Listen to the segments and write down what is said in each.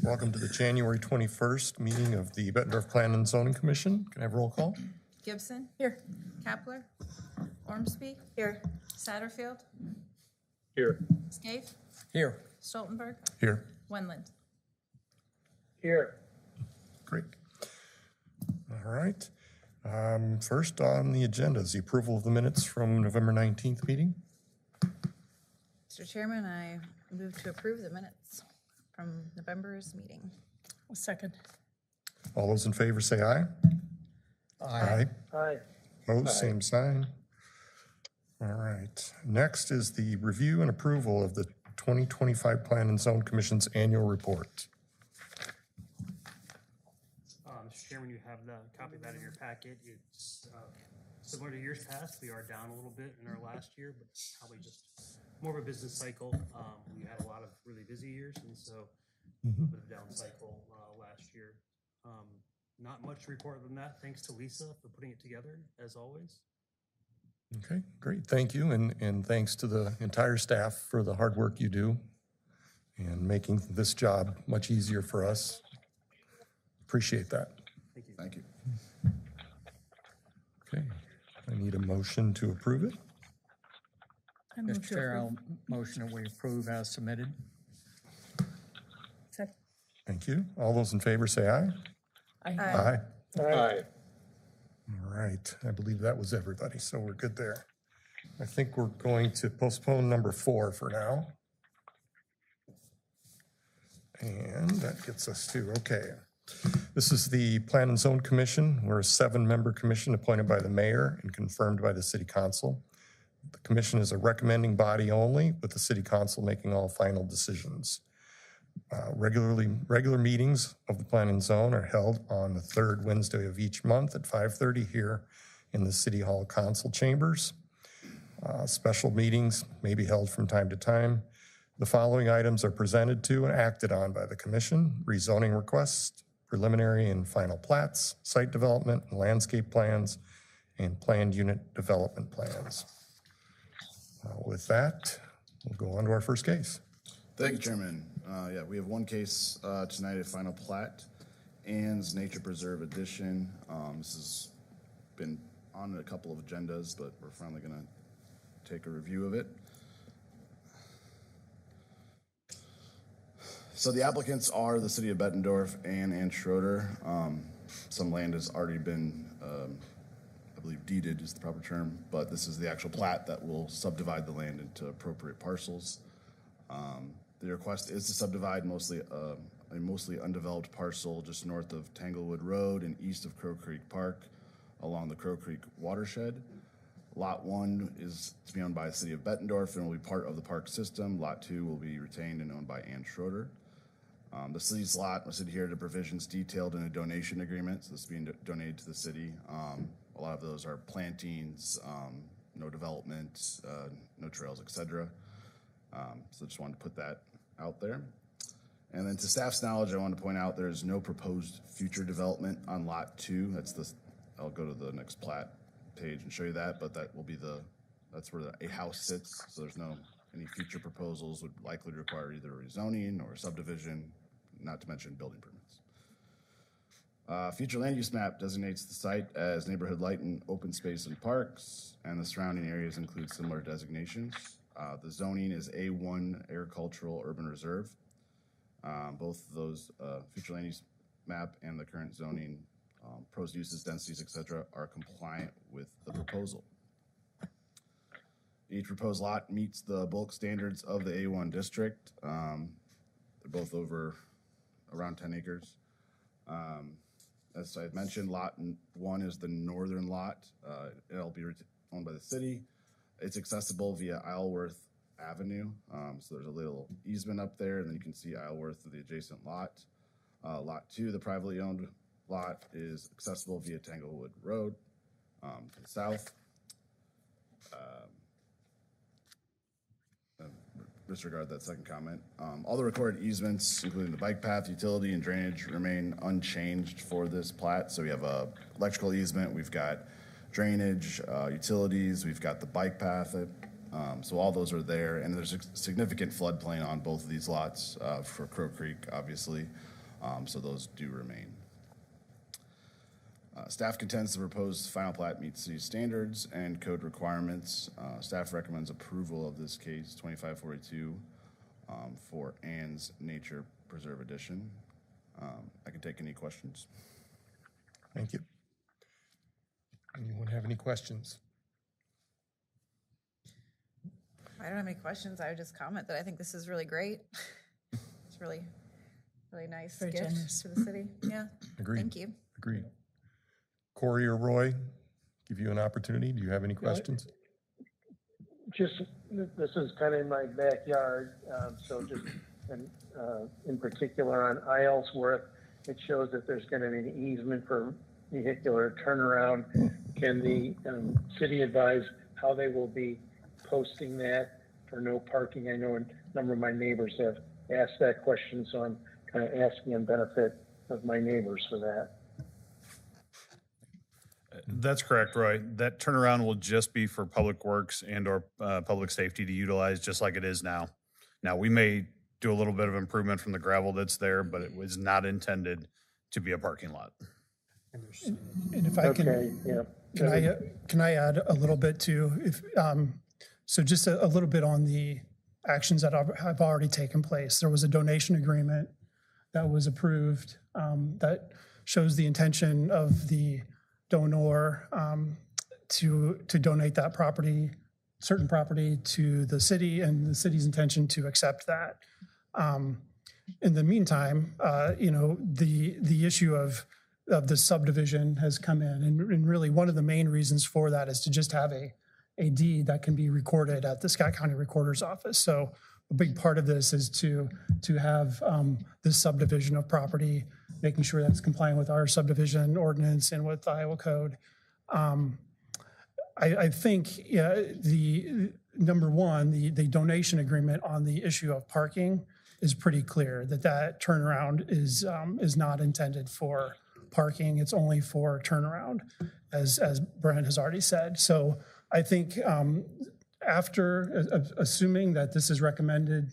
Welcome to the January 21st meeting of the Bettendorf Plan and Zoning Commission. Can I have a roll call? Gibson? Here. Kapler? Ormsby? Here. Satterfield? Here. Scaife? Here. Stoltenberg? Here. Wendland? Here. Great. All right. First on the agenda is the approval of the minutes from November 19th meeting. Mr. Chairman, I move to approve the minutes from November's meeting. A second. All those in favor say aye. Aye. Aye. Opposed, same sign. All right. Next is the review and approval of the 2025 Plan and Zone Commission's annual report. Mr. Chairman, you have the copy of that in your packet. It's similar to years past. We are down a little bit in our last year, but it's probably just more of a business cycle. We had a lot of really busy years, and so a bit of a down cycle last year. Not much to report than that. Thanks to Lisa for putting it together, as always. Okay, great. Thank you. And thanks to the entire staff for the hard work you do and making this job much easier for us. Appreciate that. Thank you. Thank you. Okay, I need a motion to approve it. I move Mr. to Chair, approve. I'll motion that we approve as submitted. Second. Thank you. All those in favor say aye. Aye. Aye. Aye. All right, I believe that was everybody, so we're good there. I think we're going to postpone number 4 for now. And that gets us to, okay. This is the Plan and Zone Commission. We're a 7-member commission appointed by the mayor and confirmed by the city council. The commission is a recommending body only, with the city council making all final decisions. Regular meetings of the Plan and Zone are held on the 3rd Wednesday of each month at 5:30 here in the City Hall Council chambers. Special meetings may be held from time to time. The following items are presented to and acted on by the commission: rezoning requests, preliminary and final plats, site development and landscape plans, and planned unit development plans. With that, we'll go on to our first case. Thank you, Chairman. Yeah, we have one case tonight, a final plat, Ann's Nature Preserve Edition. This has been on a couple of agendas, but we're finally going to take a review of it. So the applicants are the city of Bettendorf and Ann Schroeder. Some land has already been, I believe, deeded is the proper term, but this is the actual plat that will subdivide the land into appropriate parcels. The request is to subdivide a mostly undeveloped parcel just north of Tanglewood Road and east of Crow Creek Park along the Crow Creek watershed. Lot 1 is to be owned by the city of Bettendorf and will be part of the park system. Lot 2 will be retained and owned by Ann Schroeder. The city's lot was adhered to provisions detailed in a donation agreement, so this is being donated to the city. A lot of those are plantings, no development, no trails, etc. So just wanted to put that out there. And then to staff's knowledge, I wanted to point out there's no proposed future development on Lot 2. I'll go to the next plat page and show you that, but that will be that's where a house sits. So there's any future proposals would likely require either a rezoning or a subdivision, not to mention building permits. Future land use map designates the site as neighborhood light and open space and parks, and the surrounding areas include similar designations. The zoning is A1 Agricultural Urban Reserve. Both of those future land use map and the current zoning, proposed uses, densities, etc., are compliant with the proposal. Each proposed lot meets the bulk standards of the A1 district. They're both over around 10 acres. As I mentioned, lot 1 is the northern lot. It'll be owned by the city. It's accessible via Isleworth Avenue. So there's a little easement up there, and then you can see Isleworth of the adjacent lot. Lot 2, the privately owned lot, is accessible via Tanglewood Road to the south. Disregard that second comment. All the recorded easements, including the bike path, utility, and drainage, remain unchanged for this plat. So we have a electrical easement, we've got drainage, utilities, we've got the bike path. So all those are there, and there's a significant floodplain on both of these lots for Crow Creek, obviously. So those do remain. Staff contends the proposed final plat meets city standards and code requirements. Staff recommends approval of this case 2542 for Ann's Nature Preserve Edition. I can take any questions. Thank you. Anyone have any questions? I don't have any questions. I would just comment that I think this is really great. It's really, really nice Very gift generous. to the city. Yeah. Agreed. Thank you. Agreed. Corey or Roy, give you an opportunity. Do you have any questions? Just, this is kind of in my backyard, so just in particular on Islesworth, it shows that there's going to be an easement for vehicular turnaround. Can the city advise how they will be posting that for no parking? I know a number of my neighbors have asked that question, so I'm kind of asking on benefit of my neighbors for that. That's correct, Roy. That turnaround will just be for public works and or public safety to utilize, just like it is now. Now, we may do a little bit of improvement from the gravel that's there, but it was not intended to be a parking lot. And if I can, Okay, yeah. can I add a little bit too? If so, just a little bit on the actions that have already taken place. There was a donation agreement that was approved that shows the intention of the donor to donate that property, certain property, to the city, and the city's intention to accept that. In the meantime, the issue of the subdivision has come in, and really one of the main reasons for that is to just have a deed that can be recorded at the Scott County Recorder's Office. So a big part of this is to have this subdivision of property, making sure that's compliant with our subdivision ordinance and with the Iowa code. I think the number one, the donation agreement on the issue of parking is pretty clear that turnaround is not intended for parking. It's only for turnaround, as Brent has already said. So I think after assuming that this is recommended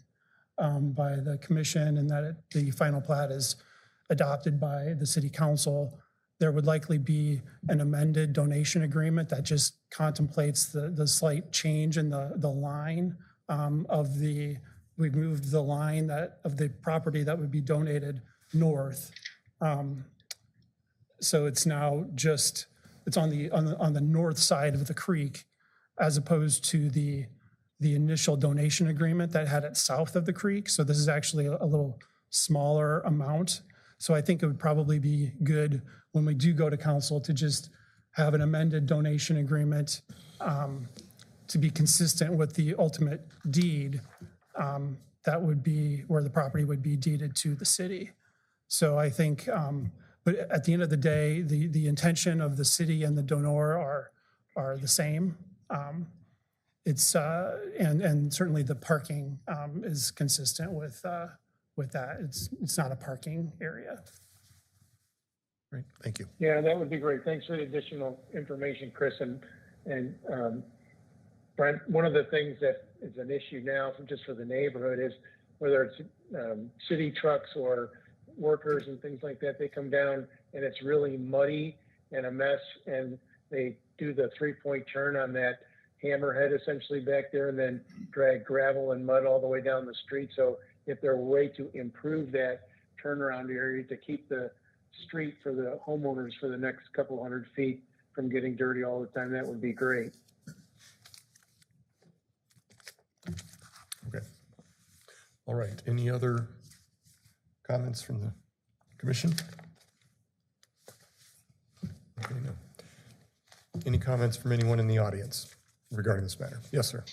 by the commission and that the final plat is adopted by the city council, there would likely be an amended donation agreement that just contemplates the slight change in the line we've moved the line of the property that would be donated north. So it's now it's on the north side of the creek, as opposed to the initial donation agreement that had it south of the creek. So this is actually a little smaller amount. So I think it would probably be good when we do go to council to just have an amended donation agreement to be consistent with the ultimate deed. That would be where the property would be deeded to the city. So I think, but at the end of the day, the intention of the city and the donor are the same. It's and certainly the parking is consistent with that. It's not a parking area. Great, thank you. Yeah, that would be great. Thanks for the additional information, Chris. And Brent, one of the things that is an issue now just for the neighborhood is whether it's city trucks or workers and things like that, they come down and it's really muddy and a mess, and they do the 3-point turn on that hammerhead essentially back there and then drag gravel and mud all the way down the street. So if there were a way to improve that turnaround area to keep the street for the homeowners for the next couple hundred feet from getting dirty all the time, that would be great. Okay. All right. Any other comments from the commission? Okay, no. Any comments from anyone in the audience regarding this matter? Yes, sir.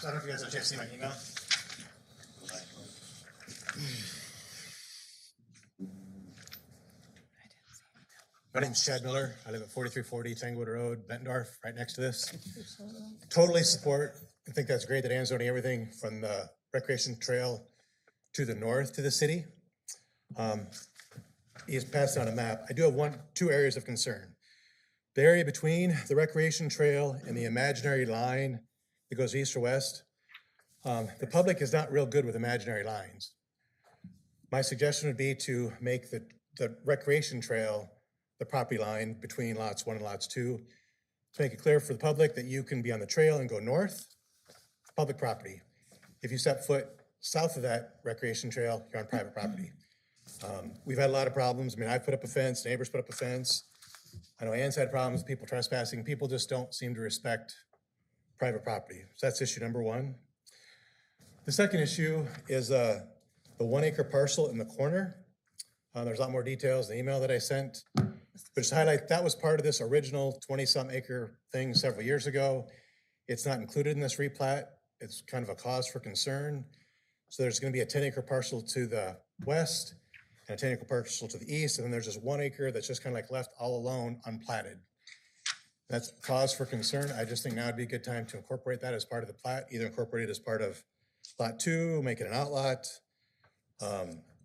I don't know if you guys have a chance to see my email. My name's Chad Miller. I live at 4340 Tanglewood Road, Bettendorf, right next to this. Totally support. I think that's great that Ann's doing everything from the recreation trail to the north to the city. He's passed on a map. I do have two areas of concern. The area between the recreation trail and the imaginary line that goes east or west, the public is not real good with imaginary lines. My suggestion would be to make the recreation trail the property line between lots 1 and lots 2, to make it clear for the public that you can be on the trail and go north, public property. If you step foot south of that recreation trail, you're on private property. We've had a lot of problems. I mean, I've put up a fence, neighbors put up a fence. I know Ann's had problems with people trespassing. People just don't seem to respect private property. So that's issue number 1. The second issue is the 1 acre parcel in the corner. There's a lot more details in the email that I sent. But just to highlight, that was part of this original 20-some acre thing several years ago. It's not included in this replat. It's kind of a cause for concern. So there's going to be a 10 acre parcel to the west and a 10 acre parcel to the east. And then there's just 1 acre that's just kind of like left all alone, unplatted. That's cause for concern. I just think now would be a good time to incorporate that as part of the plat, either incorporate it as part of lot 2, make it an outlot,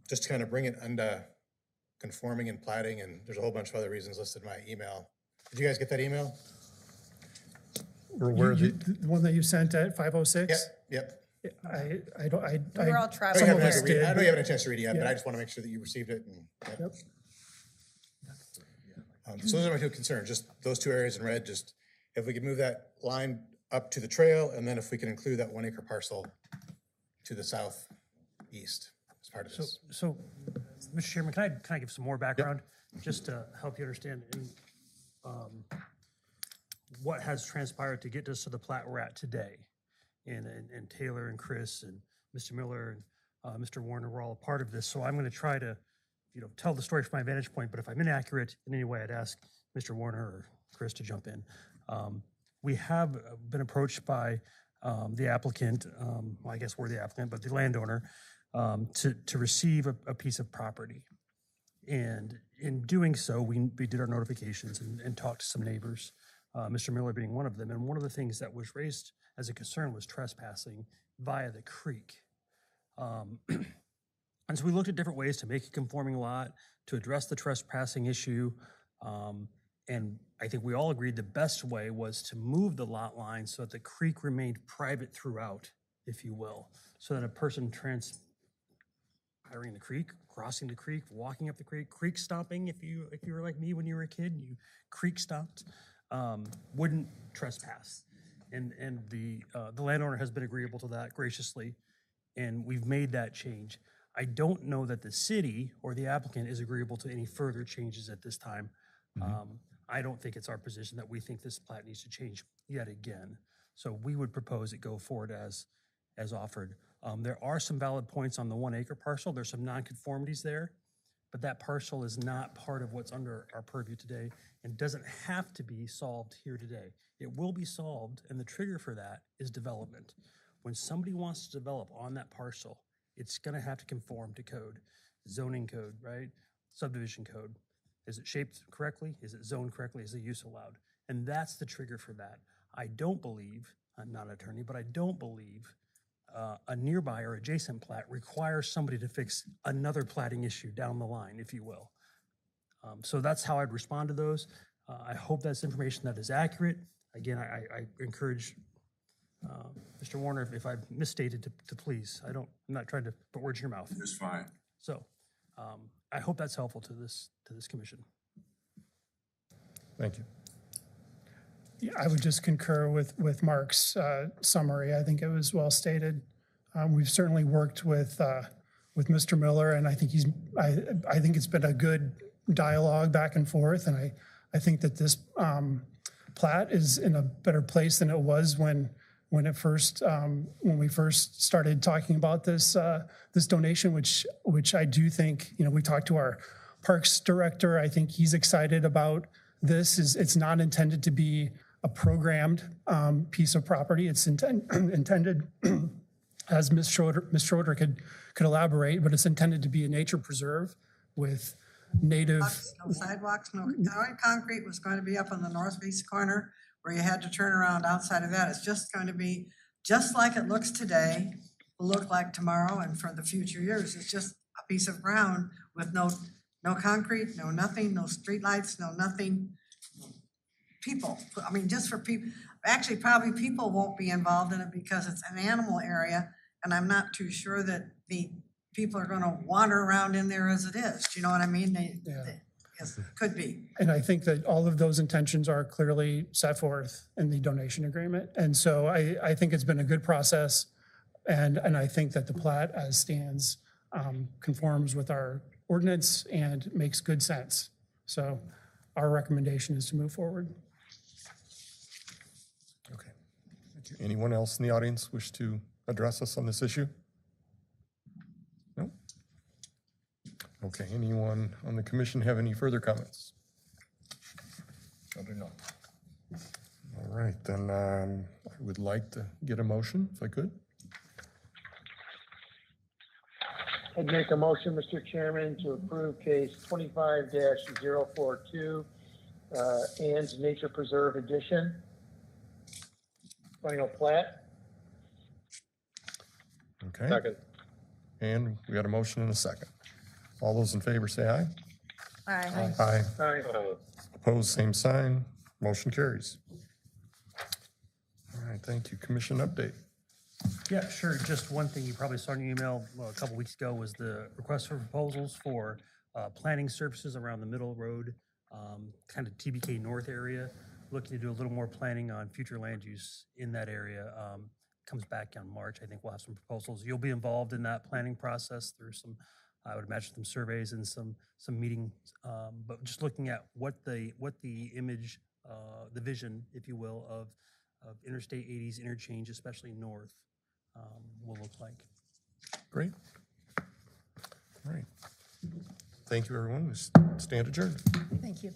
just to kind of bring it under conforming and platting, and there's a whole bunch of other reasons listed in my email. Did you guys get that email? Or where The one that you sent at 5:06? Yep. I don't, We were all I traveling. Some of know us you did. haven't had a chance to read it yet, but Yeah. I just want to make sure that you received it. And, Yep. so those are my 2 concerns, just those 2 areas in red, just if we could move that line up to the trail, and then if we can include that 1 acre parcel to the southeast as part of this. So, Mr. Chairman, can I give some more background? Just to help you understand what has transpired to get us to the plat we're at today. And Taylor and Chris and Mr. Miller and Mr. Warner were all a part of this. So I'm going to try to, tell the story from my vantage point, but if I'm inaccurate in any way, I'd ask Mr. Warner or Chris to jump in. We have been approached by the applicant, well, I guess we're the applicant, but the landowner, to receive a piece of property. And in doing so, we did our notifications and talked to some neighbors, Mr. Miller being one of them. And one of the things that was raised as a concern was trespassing via the creek. And so we looked at different ways to make a conforming lot, to address the trespassing issue. And I think we all agreed the best way was to move the lot line so that the creek remained private throughout, if you will, so that a person transpiring the creek, crossing the creek, walking up the creek stomping, if you were like me when you were a kid, you creek stomped, wouldn't trespass. And the landowner has been agreeable to that graciously, and we've made that change. I don't know that the city or the applicant is agreeable to any further changes at this time. I don't think it's our position that we think this plat needs to change yet again. So we would propose it go forward as offered. There are some valid points on the 1 acre parcel. There's some nonconformities there, but that parcel is not part of what's under our purview today and doesn't have to be solved here today. It will be solved, and the trigger for that is development. When somebody wants to develop on that parcel, it's gonna have to conform to code, zoning code, right? Subdivision code. Is it shaped correctly? Is it zoned correctly? Is the use allowed? And that's the trigger for that. I don't believe, I'm not an attorney, but I don't believe a nearby or adjacent plat requires somebody to fix another platting issue down the line, if you will. So that's how I'd respond to those. I hope that's information that is accurate. Again, I encourage Mr. Warner, if I've misstated, to please. I'm not trying to put words in your mouth. It's fine. So I hope that's helpful to this commission. Thank you. Yeah, I would just concur with Mark's summary. I think it was well stated. We've certainly worked with Mr. Miller, and I think I think it's been a good dialogue back and forth. And I think that this plat is in a better place than it was when we first started talking about this donation, which I do think, we talked to our parks director. I think he's excited about this. It's not intended to be a programmed piece of property. It's intended, as Ms. Schroeder could elaborate, but it's intended to be a nature preserve with native. No sidewalks, no concrete was going to be up on the northeast corner where you had to turn around. Outside of that, it's just going to be just like it looks today, will look like tomorrow and for the future years. It's just a piece of ground with no concrete, no nothing, no street lights, no nothing. people. I mean, just for people, actually, probably people won't be involved in it because it's an animal area, and I'm not too sure that the people are gonna wander around in there as it is. Do you know what I mean? Yes, could be. And I think that all of those intentions are clearly set forth in the donation agreement. And so I think it's been a good process. And I think that the plat as stands conforms with our ordinance and makes good sense. So our recommendation is to move forward. Okay. Thank you. Anyone else in the audience wish to address us on this issue? No? Okay, anyone on the commission have any further comments? No. All right, then I would like to get a motion, if I could. I'd make a motion, Mr. Chairman, to approve case 25-042, Ann's Nature Preserve Edition. Final plat. Okay. Second. And we got a motion and a second. All those in favor say aye. Aye. Aye. Aye. Opposed, same sign. Motion carries. All right, thank you. Commission update. Yeah, sure. Just one thing you probably saw in your email a couple weeks ago was the request for proposals for planning services around the Middle Road, kind of TBK North area. Looking to do a little more planning on future land use in that area. Comes back on March. I think we'll have some proposals. You'll be involved in that planning process through some, I would imagine, some surveys and some meetings. But just looking at what the image, the vision, if you will, of Interstate 80's interchange, especially north, will look like. Great. All right. Thank you, everyone. We stand adjourned. Thank you.